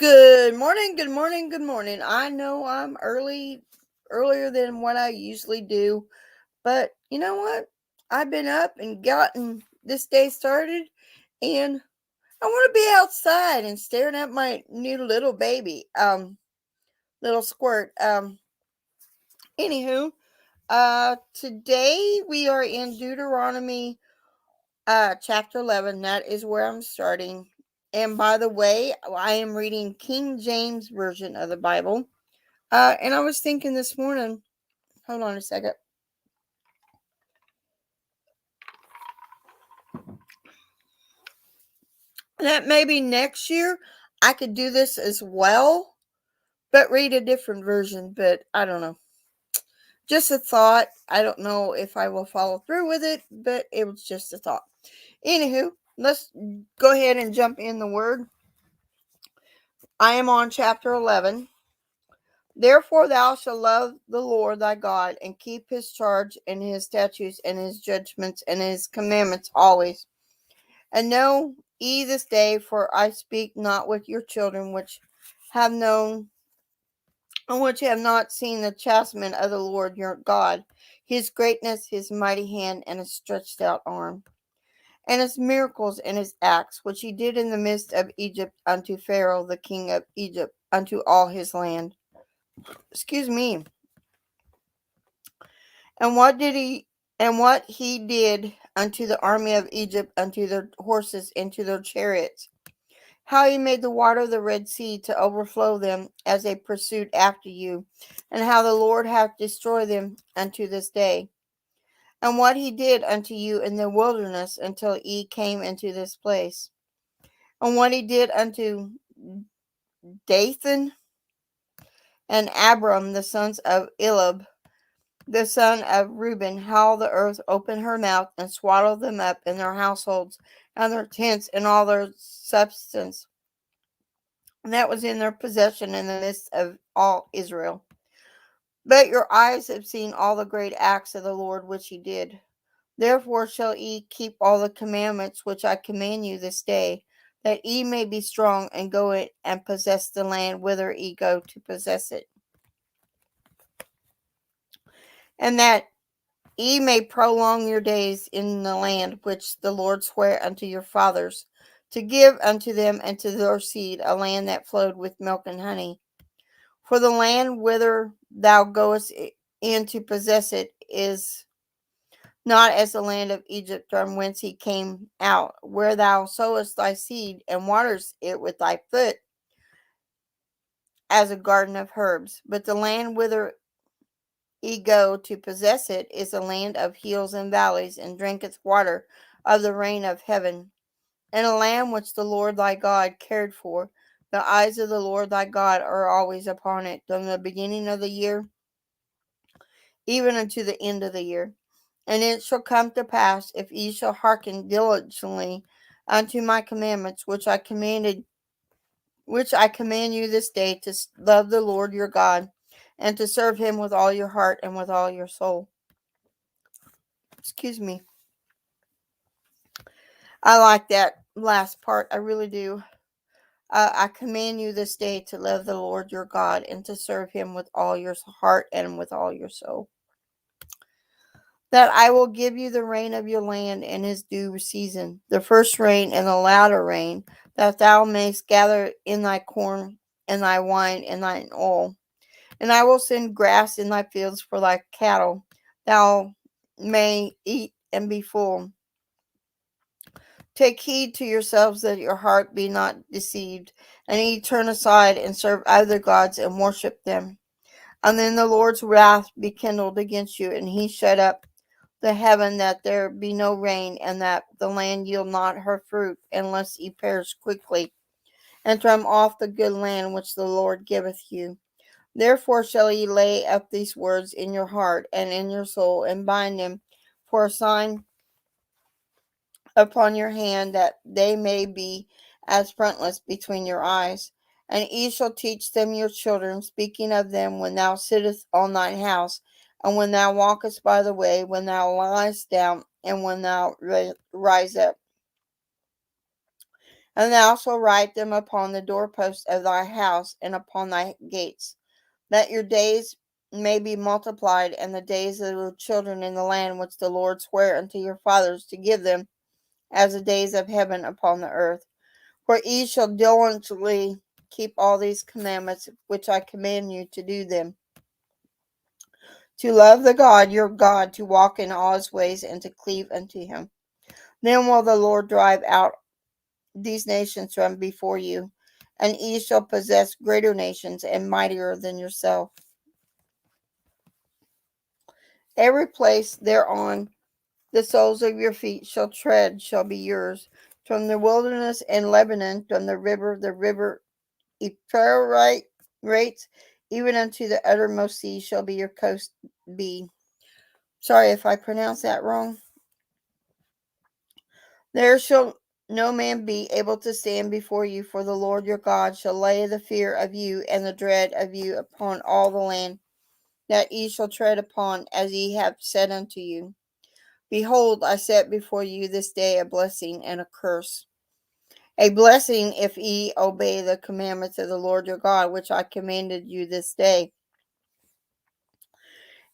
Good morning, good morning, good morning. I know I'm earlier than what I usually do, but you know what? I've been up and gotten this day started, and I want to be outside and staring at my new little baby, little squirt. Anywho, today we are in Deuteronomy, chapter 11. That is where I'm starting. And by the way, I am reading King James Version of the Bible. And I was thinking this morning, hold on a second, that maybe next year I could do this as well, but read a different version. But I don't know. Just a thought. I don't know if I will follow through with it, but it was just a thought. Anywho, let's go ahead and jump in the word. I am on chapter 11. Therefore thou shalt love the Lord thy God, and keep his charge and his statutes and his judgments and his commandments always. And know ye this day, for I speak not with your children which have known and which have not seen the chastisement of the Lord your God, his greatness, his mighty hand, and his stretched out arm, and his miracles and his acts, which he did in the midst of Egypt unto Pharaoh the king of Egypt, unto all his land. Excuse me. And what he did unto the army of Egypt, unto their horses, and to their chariots, how he made the water of the Red Sea to overflow them as they pursued after you, and how the Lord hath destroyed them unto this day. And what he did unto you in the wilderness until ye came into this place. And what he did unto Dathan and Abram, the sons of Eliab, the son of Reuben, how the earth opened her mouth and swallowed them up in their households and their tents and all their substance. And that was in their possession in the midst of all Israel. But your eyes have seen all the great acts of the Lord which he did. Therefore shall ye keep all the commandments which I command you this day, that ye may be strong and go in and possess the land whither ye go to possess it, and that ye may prolong your days in the land which the Lord sware unto your fathers, to give unto them and to their seed a land that flowed with milk and honey. For the land whither thou goest in to possess it is not as the land of Egypt from whence he came out, where thou sowest thy seed and waterest it with thy foot as a garden of herbs. But the land whither ye go to possess it is a land of hills and valleys, and drinketh water of the rain of heaven, and a land which the Lord thy God cared for. The eyes of the Lord thy God are always upon it, from the beginning of the year even unto the end of the year. And it shall come to pass, if ye shall hearken diligently unto my commandments, which I command you this day, to love the Lord your God, and to serve him with all your heart and with all your soul. Excuse me. I like that last part. I really do. I command you this day to love the Lord your God, and to serve him with all your heart and with all your soul. That I will give you the rain of your land in his due season, the first rain and the latter rain, that thou mayst gather in thy corn and thy wine and thine oil. And I will send grass in thy fields for thy cattle, thou may eat and be full. Take heed to yourselves that your heart be not deceived, and ye turn aside and serve other gods and worship them. And then the Lord's wrath be kindled against you, and he shut up the heaven that there be no rain, and that the land yield not her fruit, unless ye perish quickly, and from off the good land which the Lord giveth you. Therefore shall ye lay up these words in your heart and in your soul, and bind them for a sign upon your hand, that they may be as frontlets between your eyes. And ye shall teach them your children, speaking of them when thou sittest on thine house, and when thou walkest by the way, when thou liest down, and when thou rise up. And thou shalt write them upon the doorposts of thy house and upon thy gates, that your days may be multiplied, and the days of the children in the land which the Lord sware unto your fathers to give them, as the days of heaven upon the earth. For ye shall diligently keep all these commandments which I command you to do them, to love the God your God, to walk in all his ways, and to cleave unto him. Then will the Lord drive out these nations from before you, and ye shall possess greater nations and mightier than yourself. Every place thereon the soles of your feet shall tread shall be yours, from the wilderness and Lebanon, from the river Euphrates, even unto the uttermost sea shall be your coast be. Sorry if I pronounce that wrong. There shall no man be able to stand before you, for the Lord your God shall lay the fear of you and the dread of you upon all the land that ye shall tread upon, as ye have said unto you. Behold, I set before you this day a blessing and a curse. A blessing if ye obey the commandments of the Lord your God, which I commanded you this day,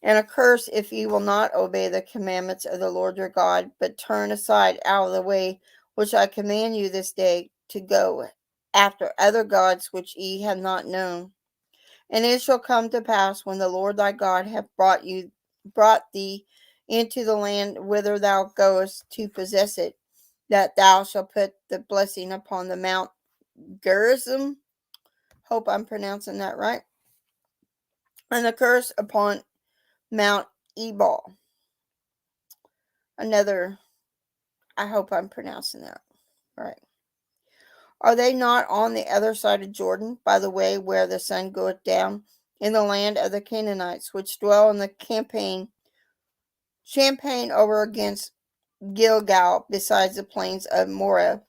and a curse if ye will not obey the commandments of the Lord your God, but turn aside out of the way which I command you this day, to go after other gods which ye have not known. And it shall come to pass, when the Lord thy God hath brought thee into the land whither thou goest to possess it, that thou shalt put the blessing upon the Mount Gerizim, hope I'm pronouncing that right, and the curse upon Mount Ebal. Another, I hope I'm pronouncing that right. Are they not on the other side of Jordan, by the way where the sun goeth down, in the land of the Canaanites, which dwell in the champaign over against Gilgal, besides the plains of Moreh?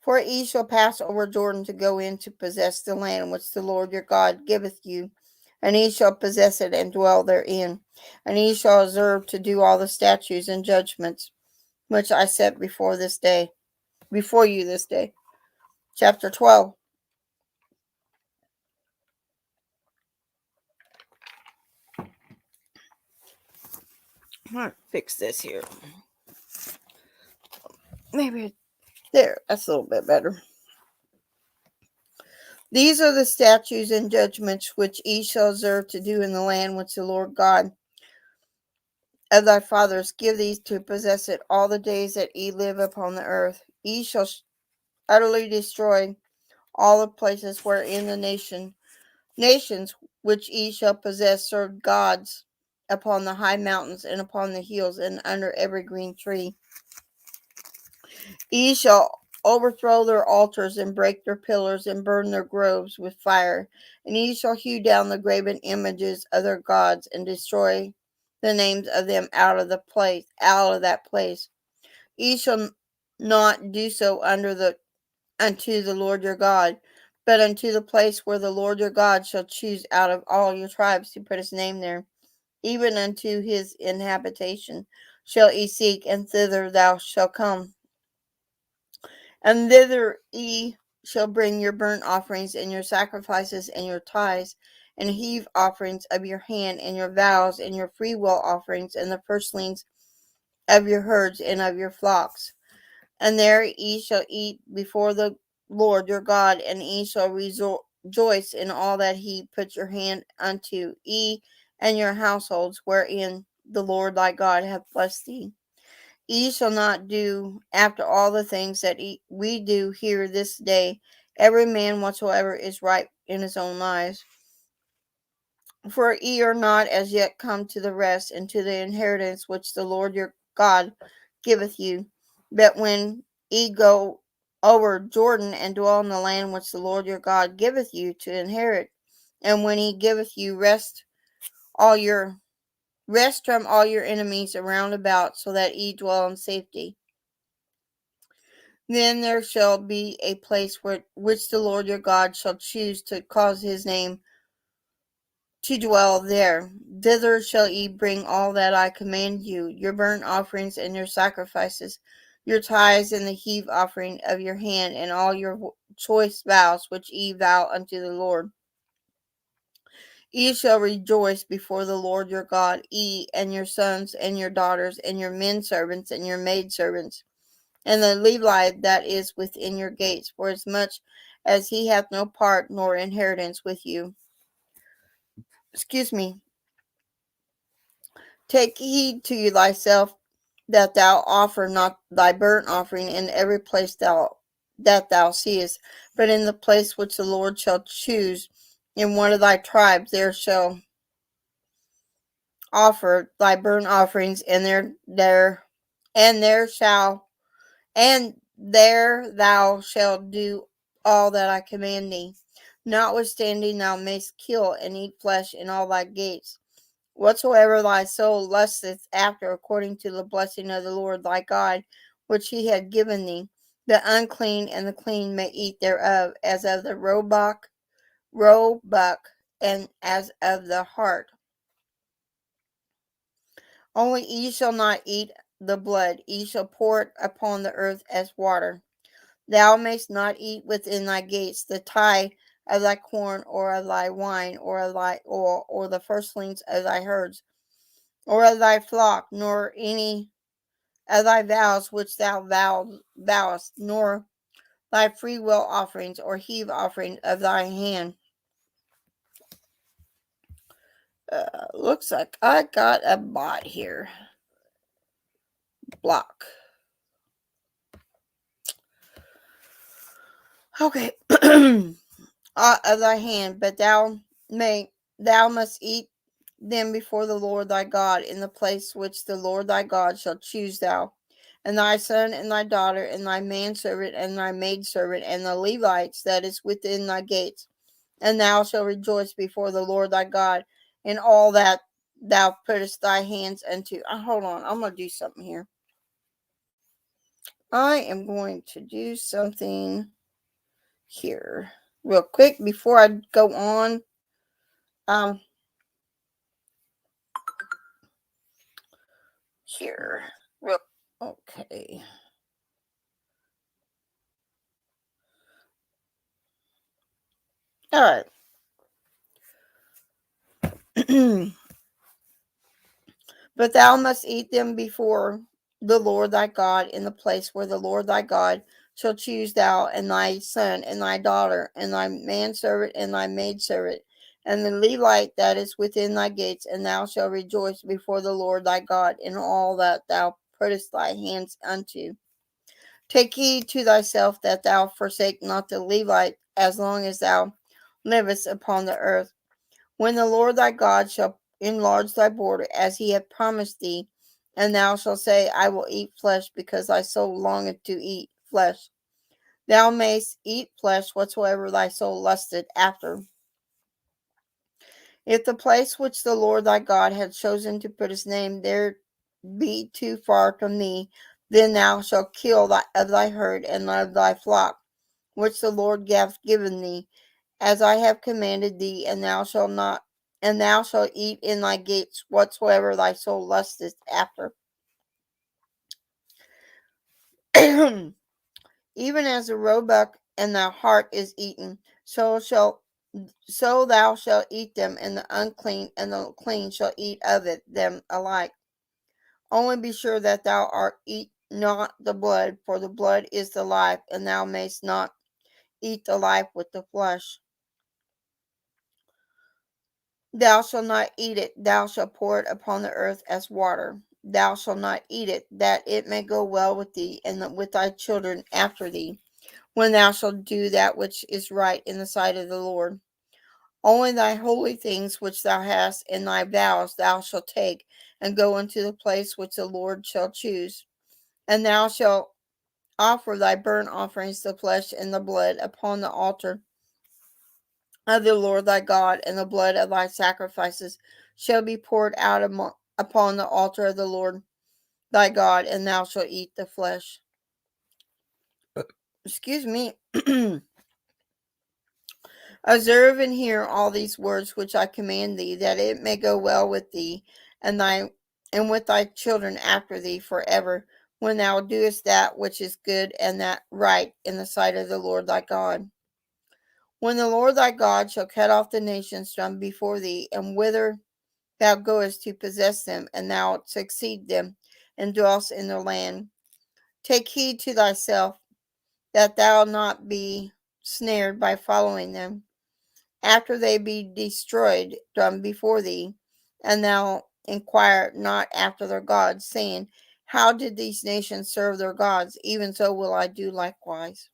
For ye shall pass over Jordan to go in to possess the land which the Lord your God giveth you, and ye shall possess it and dwell therein, and ye shall observe to do all the statutes and judgments which I set before you this day. Chapter 12. I'm going to fix this here. Maybe there, that's a little bit better. These are the statutes and judgments which ye shall observe to do in the land which the Lord God of thy fathers give thee to possess it all the days that ye live upon the earth. Ye shall utterly destroy all the places wherein the nations which ye shall possess serve gods upon the high mountains and upon the hills and under every green tree. Ye shall overthrow their altars and break their pillars and burn their groves with fire. And ye shall hew down the graven images of their gods and destroy the names of them out of that place. Ye shall not do so unto the Lord your God, but unto the place where the Lord your God shall choose out of all your tribes to put his name there, even unto his inhabitation shall ye seek, and thither thou shalt come. And thither ye shall bring your burnt offerings and your sacrifices and your tithes and heave offerings of your hand and your vows and your freewill offerings and the firstlings of your herds and of your flocks. And there ye shall eat before the Lord your God, and ye shall rejoice in all that he put your hand unto, ye and your households, wherein the Lord thy God hath blessed thee. Ye shall not do after all the things that we do here this day, every man whatsoever is right in his own eyes. For ye are not as yet come to the rest and to the inheritance which the Lord your God giveth you. But when ye go over Jordan and dwell in the land which the Lord your God giveth you to inherit, and when he giveth you rest from all your enemies around about, so that ye dwell in safety, then there shall be a place which the Lord your God shall choose to cause his name to dwell there. Thither shall ye bring all that I command you, your burnt offerings and your sacrifices, your tithes and the heave offering of your hand, and all your choice vows which ye vow unto the Lord. Ye shall rejoice before the Lord your God, ye and your sons and your daughters, and your men servants and your maid servants, and the Levite that is within your gates, for as much as he hath no part nor inheritance with you. Excuse me. Take heed to thyself that thou offer not thy burnt offering in every place that thou seest, but in the place which the Lord shall choose in one of thy tribes, there shall offer thy burnt offerings, and there thou shalt do all that I command thee. Notwithstanding thou mayst kill and eat flesh in all thy gates. Whatsoever thy soul lusteth after, according to the blessing of the Lord thy God, which he had given thee, the unclean and the clean may eat thereof, as of the roebuck, and as of the hart. Only ye shall not eat the blood, ye shall pour it upon the earth as water. Thou mayst not eat within thy gates the tithe of thy corn, or of thy wine, or of thy oil, or the firstlings of thy herds, or of thy flock, nor any of thy vows which thou vowest, nor thy freewill offerings, or heave offerings of thy hand. Looks like I got a bot here. Block. Okay. Of thy hand, but thou must eat them before the Lord thy God in the place which the Lord thy God shall choose, thou and thy son and thy daughter and thy manservant and thy maidservant and the Levites that is within thy gates, and thou shalt rejoice before the Lord thy God in all that thou puttest thy hands unto. Hold on, I'm going to do something here. I am going to do something here real quick before I go on. Here. Real okay. All right. But thou must eat them before the Lord thy God in the place where the Lord thy God shall choose, thou and thy son and thy daughter and thy manservant and thy maidservant and the Levite that is within thy gates, and thou shalt rejoice before the Lord thy God in all that thou puttest thy hands unto. Take heed to thyself that thou forsake not the Levite as long as thou livest upon the earth. When the Lord thy God shall enlarge thy border as he hath promised thee, and thou shalt say, I will eat flesh, because thy soul longeth to eat flesh. Thou mayst eat flesh whatsoever thy soul lusteth after. If the place which the Lord thy God hath chosen to put his name there be too far from thee, then thou shalt kill of thy herd and of thy flock, which the Lord hath given thee, as I have commanded thee, and thou shalt eat in thy gates whatsoever thy soul lusteth after. Even as the roebuck and the hart is eaten, so thou shalt eat them, and the unclean and the clean shall eat of them alike. Only be sure that thou eat not the blood, for the blood is the life, and thou mayst not eat the life with the flesh. Thou shalt not eat it, thou shalt pour it upon the earth as water. Thou shalt not eat it, that it may go well with thee and with thy children after thee, when thou shalt do that which is right in the sight of the Lord. Only thy holy things which thou hast in thy vows thou shalt take, and go into the place which the Lord shall choose. And thou shalt offer thy burnt offerings, the flesh and the blood, upon the altar of the Lord thy God, and the blood of thy sacrifices shall be poured out upon the altar of the Lord thy God, and thou shalt eat the flesh. Excuse me. Observe and hear all these words which I command thee, that it may go well with thee and with thy children after thee forever. when thou doest that which is good and that right in the sight of the Lord thy God. When the Lord thy God shall cut off the nations from before thee, and whither thou goest to possess them, and thou succeed them, and dwellest in their land, take heed to thyself that thou not be snared by following them, after they be destroyed from before thee, and thou inquire not after their gods, saying, how did these nations serve their gods? Even so will I do likewise.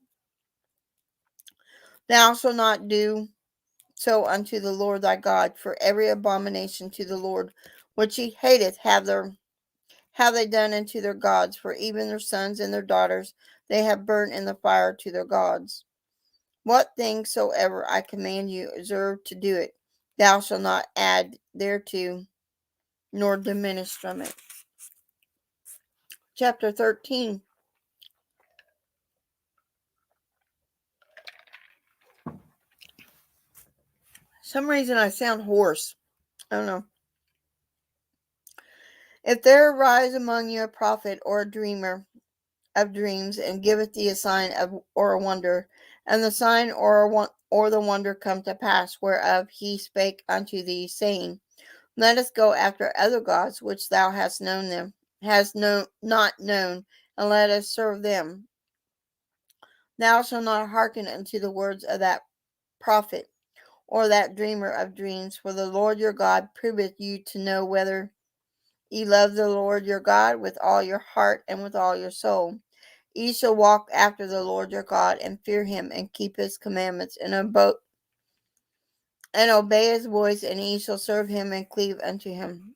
Thou shalt not do so unto the Lord thy God, for every abomination to the Lord which he hateth have they done unto their gods, for even their sons and their daughters they have burnt in the fire to their gods. What thing soever I command you, observe to do it. Thou shalt not add thereto, nor diminish from it. Chapter 13. Some reason I sound hoarse. I don't know. If there arise among you a prophet or a dreamer of dreams, and giveth thee a sign or a wonder, and the sign or the wonder come to pass, whereof he spake unto thee, saying, let us go after other gods which thou hast not known, and let us serve them. Thou shalt not hearken unto the words of that prophet, or that dreamer of dreams, for the Lord your God proveth you to know whether ye love the Lord your God with all your heart and with all your soul. Ye shall walk after the Lord your God, and fear him, and keep his commandments, and obey his voice, and ye shall serve him, and cleave unto him.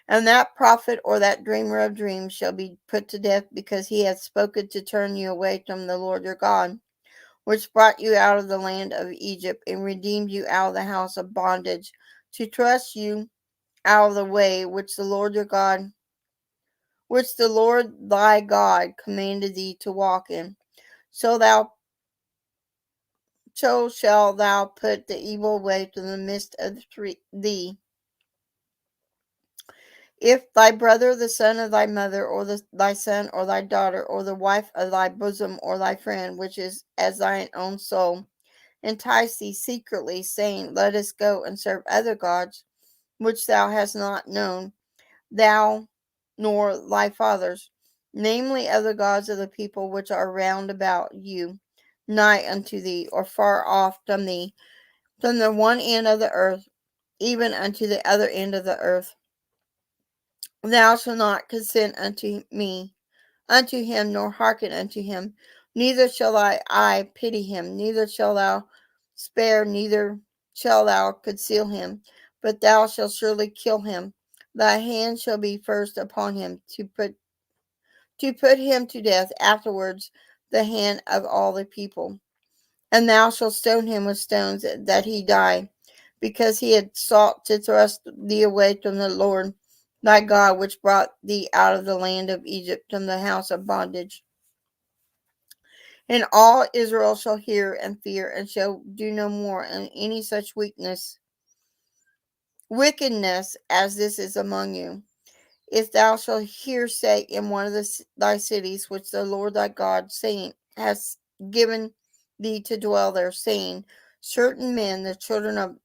And that prophet or that dreamer of dreams shall be put to death, because he hath spoken to turn you away from the Lord your God, which brought you out of the land of Egypt, and redeemed you out of the house of bondage, to thrust you out of the way which the Lord thy God commanded thee to walk in. So shalt thou put the evil way to the midst of thee. If thy brother, the son of thy mother, or thy son, or thy daughter, or the wife of thy bosom, or thy friend, which is as thine own soul, entice thee secretly, saying, let us go and serve other gods, which thou hast not known, thou nor thy fathers, namely other gods of the people which are round about you, nigh unto thee, or far off from thee, from the one end of the earth, even unto the other end of the earth. Thou shalt not consent unto him, nor hearken unto him, neither shall I pity him, neither shalt thou spare, neither shalt thou conceal him, but thou shalt surely kill him. Thy hand shall be first upon him to put him to death, afterwards the hand of all the people. And thou shalt stone him with stones, that he die, because he had sought to thrust thee away from the Lord thy God, which brought thee out of the land of Egypt, from the house of bondage. And all Israel shall hear and fear, and shall do no more in any such wickedness as this is among you. If thou shalt hear say in one of thy cities, which the Lord thy God has given thee to dwell there, saying, certain men, the children of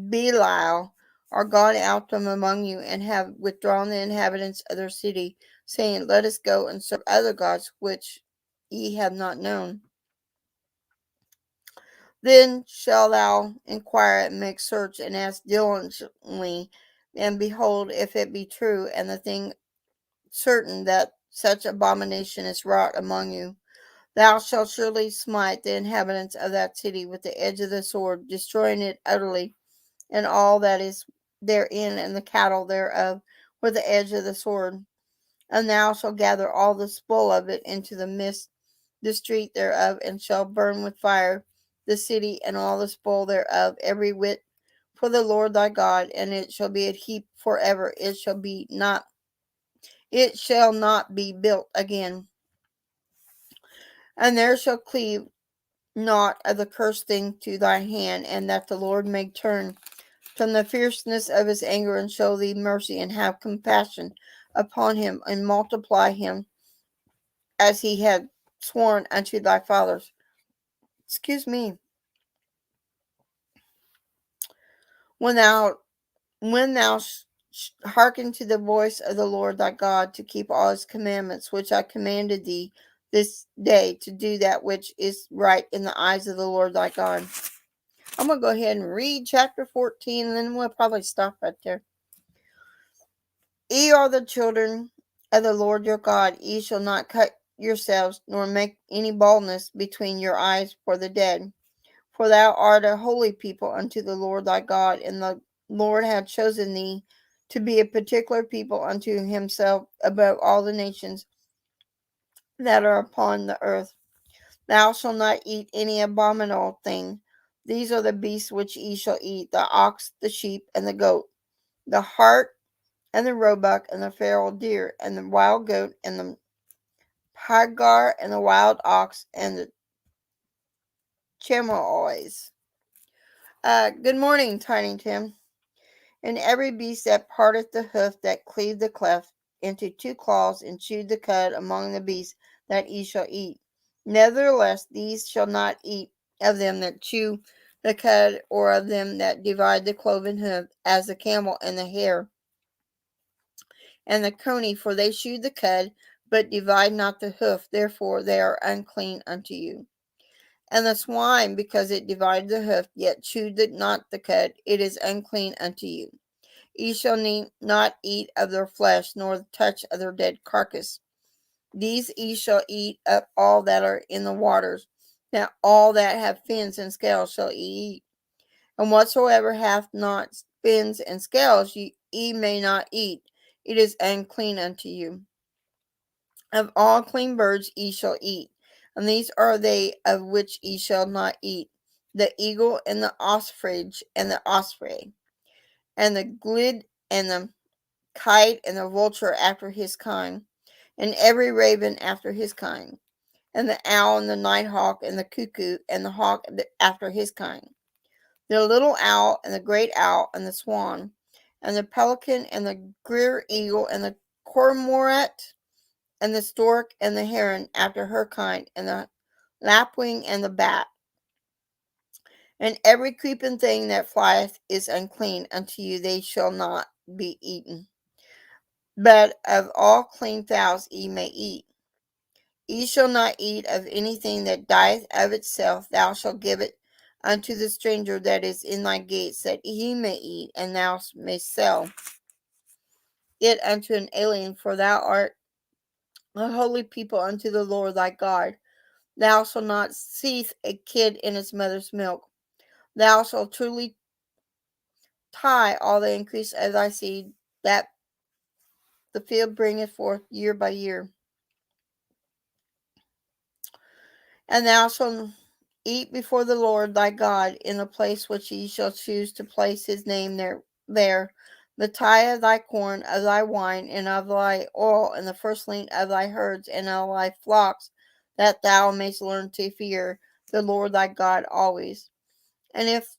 Belial, are gone out from among you, and have withdrawn the inhabitants of their city, saying, let us go and serve other gods which ye have not known. Then shalt thou inquire and make search, and ask diligently, and behold, if it be true, and the thing certain, that such abomination is wrought among you, thou shalt surely smite the inhabitants of that city with the edge of the sword, destroying it utterly, and all that is therein, and the cattle thereof, with the edge of the sword. And thou shalt gather all the spoil of it into the street thereof, and shall burn with fire the city and all the spoil thereof, every whit for the Lord thy God, and it shall be a heap forever. It shall not be built again. And there shall cleave naught of the cursed thing to thy hand, and that the Lord may turn from the fierceness of his anger, and show thee mercy, and have compassion upon him, and multiply him as he had sworn unto thy fathers. Excuse me. When thou hearken to the voice of the Lord thy God, to keep all his commandments which I commanded thee this day, to do that which is right in the eyes of the Lord thy God. I'm going to go ahead and read chapter 14, and then we'll probably stop right there. Ye are the children of the Lord your God. Ye shall not cut yourselves, nor make any baldness between your eyes for the dead. For thou art a holy people unto the Lord thy God, and the Lord hath chosen thee to be a particular people unto himself above all the nations that are upon the earth. Thou shalt not eat any abominable thing. These are the beasts which ye shall eat: the ox, the sheep, and the goat, the hart, and the roebuck, and the feral deer, and the wild goat, and the pygarg, and the wild ox, and the chamois. Good morning, Tiny Tim. And every beast that parteth the hoof, that cleaved the cleft into two claws, and chewed the cud among the beasts that ye shall eat. Nevertheless, these shall not eat of them that chew the cud, or of them that divide the cloven hoof, as the camel and the hare and the coney, for they chew the cud, but divide not the hoof, therefore they are unclean unto you. And the swine, because it divided the hoof, yet chewed not the cud, it is unclean unto you. Ye shall not eat of their flesh, nor touch of their dead carcass. These ye shall eat of all that are in the waters. Now all that have fins and scales shall ye eat. And whatsoever hath not fins and scales ye may not eat. It is unclean unto you. Of all clean birds ye shall eat, and these are they of which ye shall not eat: the eagle, and the ostrich, and the osprey, and the glid, and the kite, and the vulture after his kind, and every raven after his kind, and the owl, and the nighthawk, and the cuckoo, and the hawk after his kind, the little owl, and the great owl, and the swan, and the pelican, and the greer eagle, and the cormorant, and the stork, and the heron after her kind, and the lapwing, and the bat. And every creeping thing that flieth is unclean unto you, they shall not be eaten. But of all clean fowls ye may eat. Ye shall not eat of anything that dieth of itself. Thou shalt give it unto the stranger that is in thy gates, that he may eat, and thou mayst sell it unto an alien, for thou art a holy people unto the Lord thy God. Thou shalt not seethe a kid in its mother's milk. Thou shalt truly tie all the increase of thy seed, that the field bringeth forth year by year. And thou shalt eat before the Lord thy God in the place which ye shall choose to place his name there the tithe of thy corn, of thy wine, and of thy oil, and the firstling of thy herds and of thy flocks, that thou mayst learn to fear the Lord thy God always. And if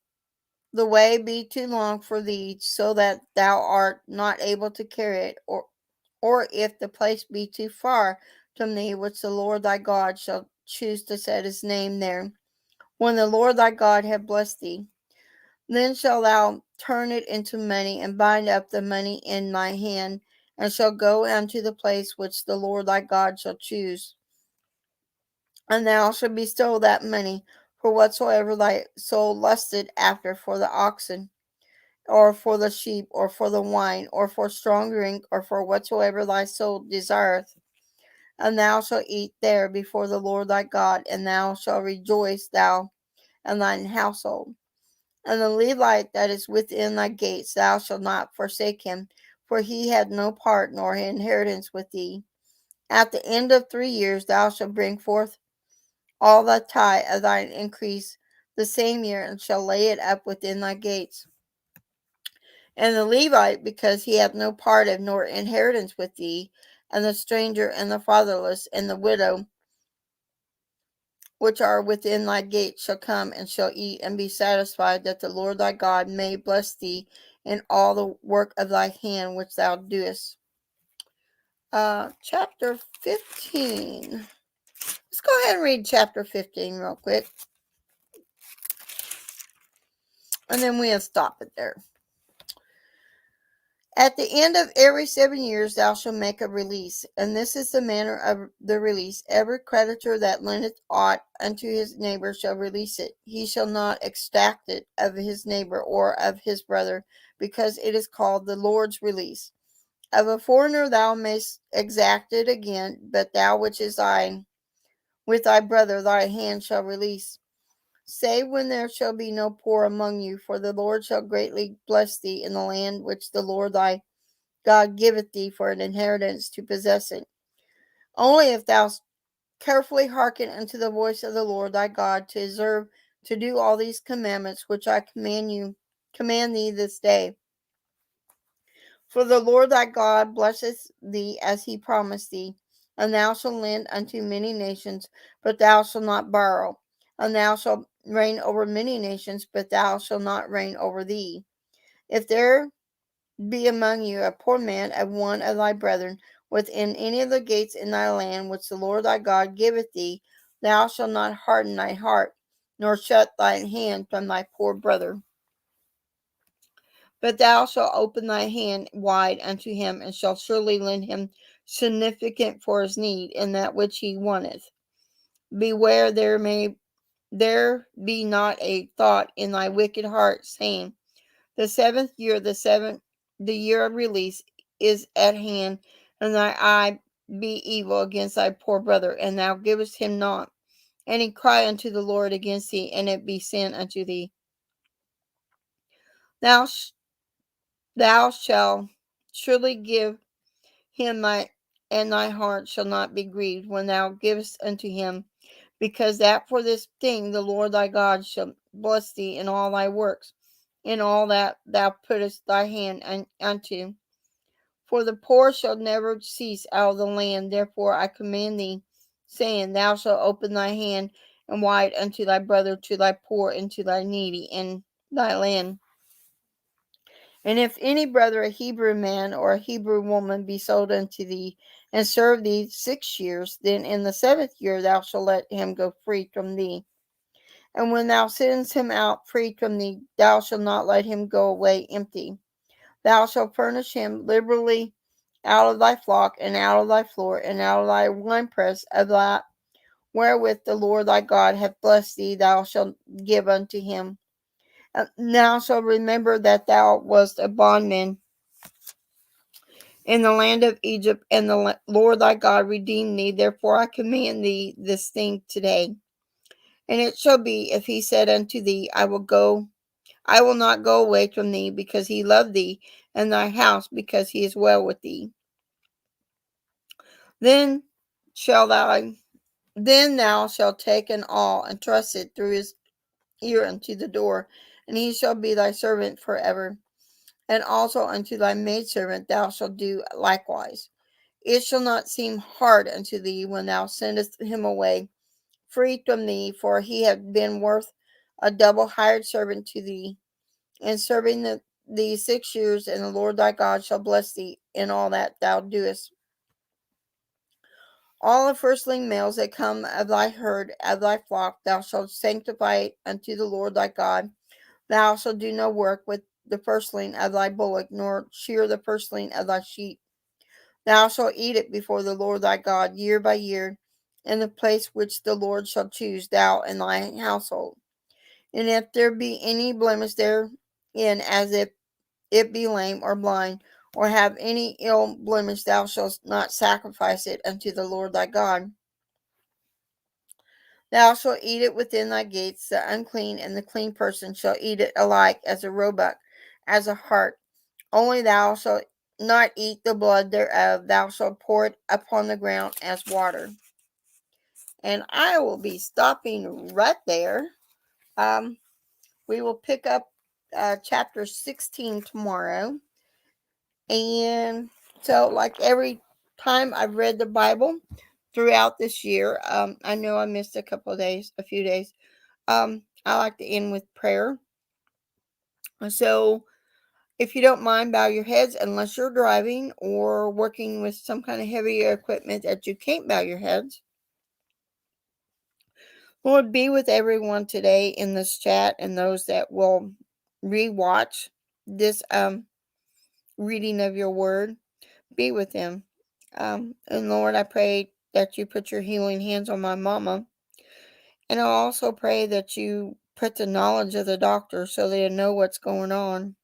the way be too long for thee, so that thou art not able to carry it, or if the place be too far from thee, which the Lord thy God shall choose to set his name there, when the Lord thy God hath blessed thee, then shalt thou turn it into money, and bind up the money in thy hand, and shall go unto the place which the Lord thy God shall choose. And thou shalt bestow that money for whatsoever thy soul lusted after, for the oxen, or for the sheep, or for the wine, or for strong drink, or for whatsoever thy soul desireth. And thou shalt eat there before the Lord thy God, and thou shalt rejoice, thou and thine household. And the Levite that is within thy gates, thou shalt not forsake him, for he had no part nor inheritance with thee. At the end of 3 years thou shalt bring forth all the tithe of thine increase the same year, and shall lay it up within thy gates. And the Levite, because he hath no part of nor inheritance with thee, and the stranger, and the fatherless, and the widow, which are within thy gates, shall come and shall eat and be satisfied, that the Lord thy God may bless thee in all the work of thy hand which thou doest. chapter 15. Let's go ahead and read chapter 15 real quick. And then we'll stop it there. At the end of every 7 years thou shalt make a release, and this is the manner of the release. Every creditor that lendeth aught unto his neighbor shall release it. He shall not exact it of his neighbor or of his brother, because it is called the Lord's release. Of a foreigner thou mayst exact it again, but thou which is thine with thy brother thy hand shall release. Save when there shall be no poor among you, for the Lord shall greatly bless thee in the land which the Lord thy God giveth thee for an inheritance to possess it. Only if thou carefully hearken unto the voice of the Lord thy God, to observe to do all these commandments which I command thee this day. For the Lord thy God blesseth thee as he promised thee, and thou shalt lend unto many nations, but thou shalt not borrow, and thou shalt reign over many nations, but thou shalt not reign over thee. If there be among you a poor man of one of thy brethren within any of the gates in thy land which the Lord thy God giveth thee, thou shalt not harden thy heart, nor shut thine hand from thy poor brother. But thou shalt open thy hand wide unto him, and shalt surely lend him significant for his need in that which he wanteth. Beware there be not a thought in thy wicked heart, saying, the 7th year, the year of release, is at hand, and thy eye be evil against thy poor brother, and thou givest him not. And he cry unto the Lord against thee, and it be sin unto thee. Thou shalt surely give him and thy heart shall not be grieved when thou givest unto him, because that for this thing the Lord thy God shall bless thee in all thy works, in all that thou puttest thy hand unto. For the poor shall never cease out of the land. Therefore I command thee, saying, thou shalt open thy hand and wide unto thy brother, to thy poor, and to thy needy in thy land. And if any brother, a Hebrew man or a Hebrew woman, be sold unto thee, and serve thee 6 years, then in the 7th year thou shalt let him go free from thee. And when thou sendest him out free from thee, thou shalt not let him go away empty. Thou shalt furnish him liberally out of thy flock, and out of thy floor, and out of thy winepress of that wherewith the Lord thy God hath blessed thee, thou shalt give unto him. And thou shalt remember that thou wast a bondman in the land of Egypt, and the Lord thy God redeemed thee. Therefore I command thee this thing today. And it shall be, if he said unto thee, I will not go away from thee, because he loved thee, and thy house, because he is well with thee. Then thou shalt take an awl, and thrust it through his ear unto the door, and he shall be thy servant forever. And also unto thy maidservant thou shalt do likewise. It shall not seem hard unto thee when thou sendest him away free from thee, for he hath been worth a double hired servant to thee, and serving thee 6 years, and the Lord thy God shall bless thee in all that thou doest. All the firstling males that come of thy herd, of thy flock, thou shalt sanctify unto the Lord thy God. Thou shalt do no work with the firstling of thy bullock, nor shear the firstling of thy sheep. Thou shalt eat it before the Lord thy God year by year, in the place which the Lord shall choose, thou and thy household. And if there be any blemish therein, as if it be lame or blind, or have any ill blemish, thou shalt not sacrifice it unto the Lord thy God. Thou shalt eat it within thy gates. The unclean and the clean person shall eat it alike, as a roebuck, as a hart. Only thou shalt not eat the blood thereof. Thou shalt pour it upon the ground as water. And I will be stopping right there. We will pick up chapter 16 tomorrow. And so, like every time I've read the Bible throughout this year, I know I missed a few days. I like to end with prayer. So If you don't mind, bow your heads unless you're driving or working with some kind of heavier equipment that you can't bow your heads. Lord, be with everyone today in this chat and those that will rewatch this reading of your word. Be with them. And Lord, I pray that you put your healing hands on my mama. And I also pray that you put the knowledge of the doctor so they know what's going on.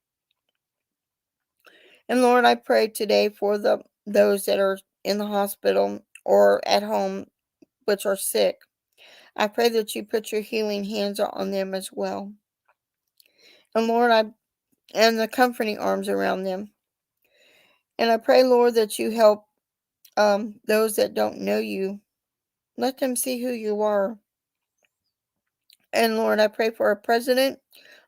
And Lord, I pray today for those that are in the hospital or at home which are sick. I pray that you put your healing hands on them as well. And Lord, and the comforting arms around them. And I pray, Lord, that you help those that don't know you. Let them see who you are. And Lord, I pray for our president.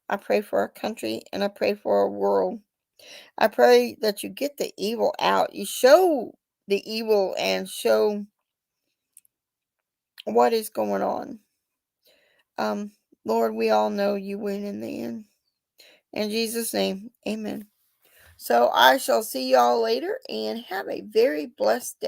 I pray for our country. And I pray for our world. I pray that you get the evil out. You show the evil and show what is going on. Lord, we all know you win in the end. In Jesus' name, amen. So I shall see y'all later and have a very blessed day.